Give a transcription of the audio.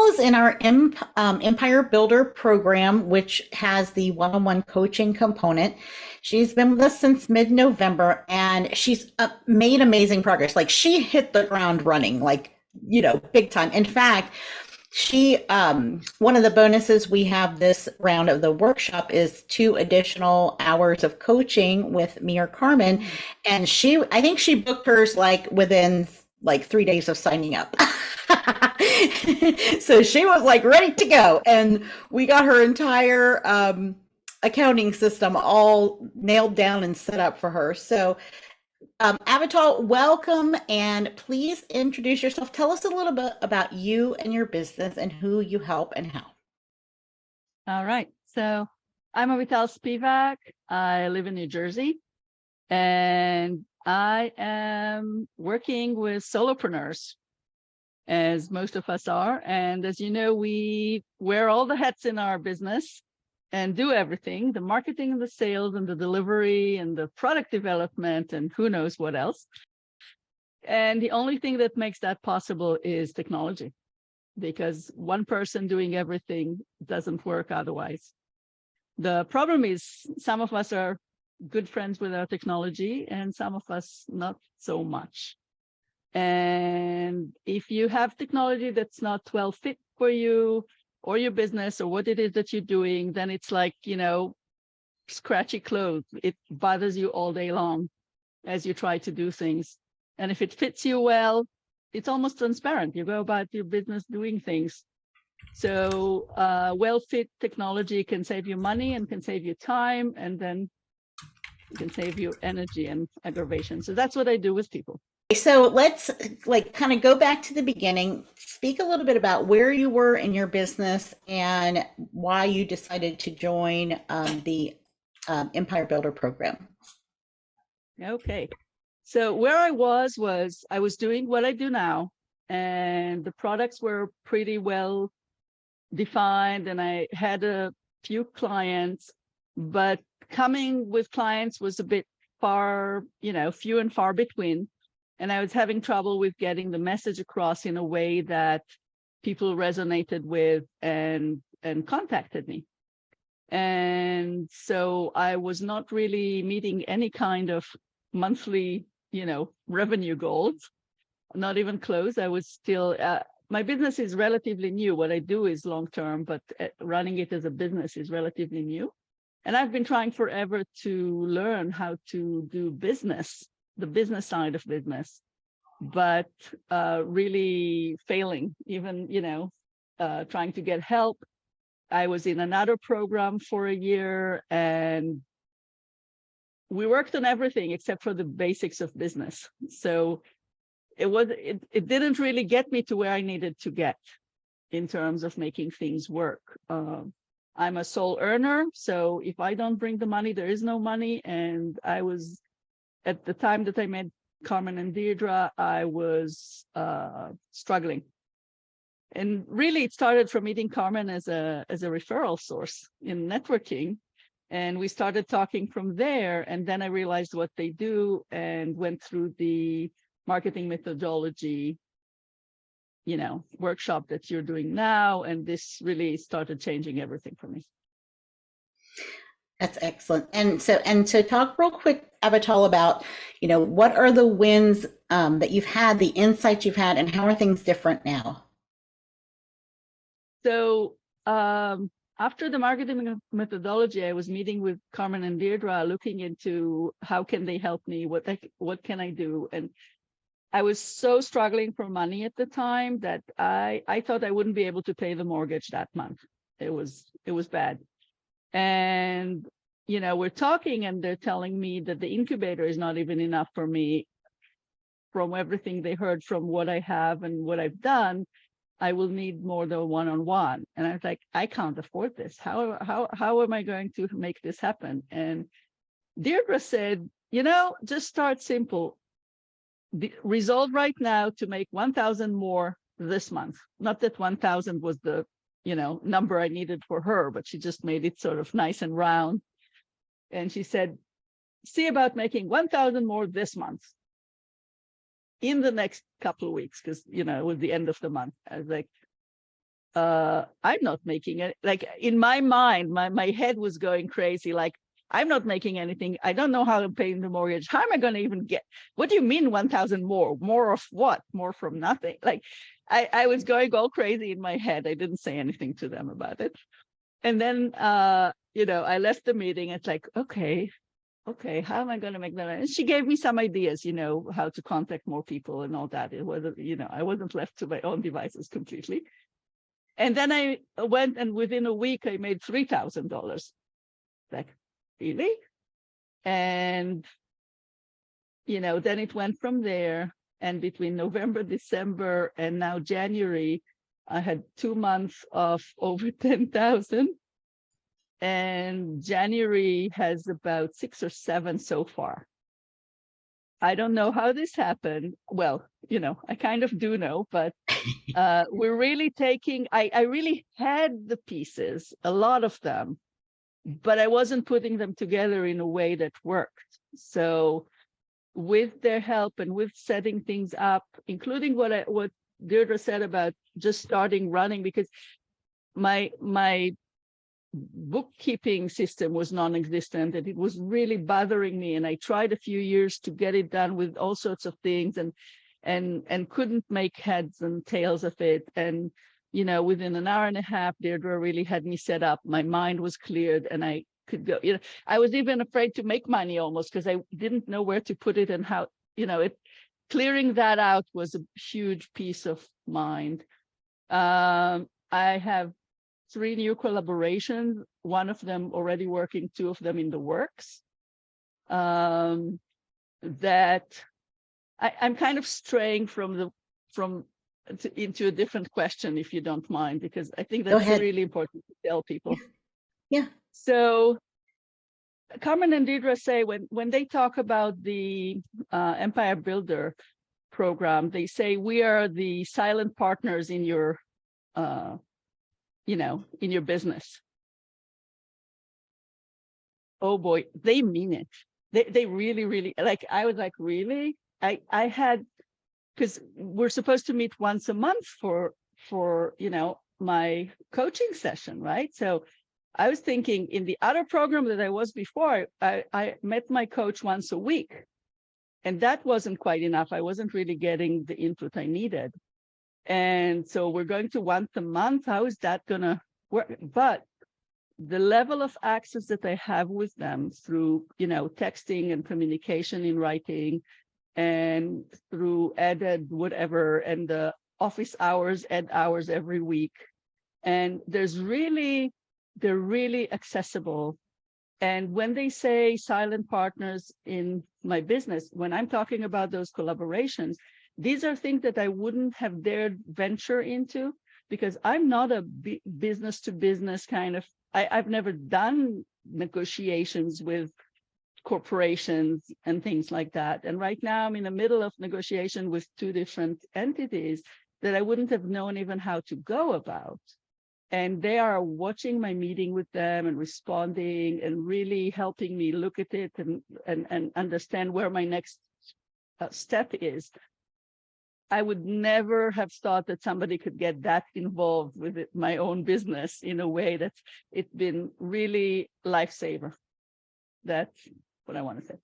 Avital is in our Empire Builder program, which has the one-on-one coaching component. She's been with us since mid-November, and she's made amazing progress. Like she hit the ground running, like, big time. In fact, she one of the bonuses we have this round of the workshop is 2 additional hours of coaching with me or Carmen, and I think she booked hers like within like 3 days of signing up. So she was like ready to go, and we got her entire accounting system all nailed down and set up for her. So Avital, welcome, and please introduce yourself. Tell us a little bit about you and your business and who you help and how. All right. So I'm Avital Spivak. I live in New Jersey, and I am working with solopreneurs, as most of us are. And as you know, we wear all the hats in our business and do everything, the marketing and the sales and the delivery and the product development and who knows what else. And the only thing that makes that possible is technology, because one person doing everything doesn't work otherwise. The problem is some of us are good friends with our technology and some of us not so much. And if you have technology that's not well fit for you or your business or what it is that you're doing, then it's like, scratchy clothes. It bothers you all day long as you try to do things. And if it fits you well, it's almost transparent. You go about your business doing things. So well-fit technology can save you money and can save you time, and then it can save you energy and aggravation. So that's what I do with people. So let's kind of go back to the beginning. Speak a little bit about where you were in your business and why you decided to join the Empire Builder program. Okay. So where I was I was doing what I do now, and the products were pretty well defined, and I had a few clients, but coming with clients was a bit far, few and far between. And I was having trouble with getting the message across in a way that people resonated with and contacted me. And so I was not really meeting any kind of monthly, revenue goals, not even close. I was still, my business is relatively new. What I do is long-term, but running it as a business is relatively new. And I've been trying forever to learn how to do business, the business side of business, but really failing, even, trying to get help. I was in another program for a year, and we worked on everything except for the basics of business. So it didn't really get me to where I needed to get in terms of making things work. I'm a sole earner, so if I don't bring the money, there is no money. And I was, at the time that I met Carmen and Deirdre, I was struggling. And really, it started from meeting Carmen as a referral source in networking. And we started talking from there. And then I realized what they do and went through the marketing methodology, workshop that you're doing now. And this really started changing everything for me. That's excellent. And so talk real quick, Avital, about, what are the wins that you've had, the insights you've had, and how are things different now? So after the marketing methodology, I was meeting with Carmen and Deirdre, looking into how can they help me, what can I do? And I was so struggling for money at the time that I thought I wouldn't be able to pay the mortgage that month. It was bad. And, we're talking and they're telling me that the incubator is not even enough for me. From everything they heard from what I have and what I've done, I will need more than one-on-one. And I was like, I can't afford this. How am I going to make this happen? And Deirdre said, just start simple. Resolve right now to make 1,000 more this month. Not that 1,000 was the number I needed for her, but she just made it sort of nice and round. And she said, see about making 1,000 more this month in the next couple of weeks, because, it was the end of the month. I was like, I'm not making it. Like in my mind, my head was going crazy. Like, I'm not making anything. I don't know how I'm paying the mortgage. How am I going to even get? What do you mean 1,000 more? More of what? More from nothing? Like, I was going all crazy in my head. I didn't say anything to them about it. And then, I left the meeting. It's like, okay, how am I going to make that? And she gave me some ideas, how to contact more people and all that. It wasn't, I wasn't left to my own devices completely. And then I went, and within a week, I made $3,000. Like, really? And, then it went from there. And between November, December, and now January, I had 2 months of over 10,000. And January has about 6 or 7 so far. I don't know how this happened. Well, I kind of do know, but we're really taking, I really had the pieces, a lot of them, but I wasn't putting them together in a way that worked. So with their help and with setting things up, including what Deirdre said about just starting running, because my bookkeeping system was non-existent, and it was really bothering me. And I tried a few years to get it done with all sorts of things, and couldn't make heads and tails of it. And within an hour and a half, Deirdre really had me set up. My mind was cleared, and I could go. I was even afraid to make money almost, because I didn't know where to put it and how. Clearing that out was a huge piece of mind. I have 3 new collaborations, one of them already working, 2 of them in the works. That I'm kind of straying into a different question, if you don't mind, because I think that's really important to tell people. Yeah. So Carmen and Deirdre say when they talk about the Empire Builder program, they say we are the silent partners in your in your business. Oh boy, they mean it. They really, really, like, I was like, really? I had, because we're supposed to meet once a month for my coaching session, right? So I was thinking, in the other program that I was before, I met my coach once a week, and that wasn't quite enough. I wasn't really getting the input I needed. And so we're going to once a month. How is that going to work? But the level of access that I have with them through, texting and communication in writing, and through added whatever, and the office hours, ed hours every week. And they're really accessible. And when they say silent partners in my business, when I'm talking about those collaborations, these are things that I wouldn't have dared venture into, because I'm not a business to business kind of, I've never done negotiations with corporations and things like that. And right now I'm in the middle of negotiation with 2 different entities that I wouldn't have known even how to go about. And they are watching my meeting with them and responding and really helping me look at it and understand where my next step is. I would never have thought that somebody could get that involved with my own business in a way that it's been really lifesaver. That's what I want to say.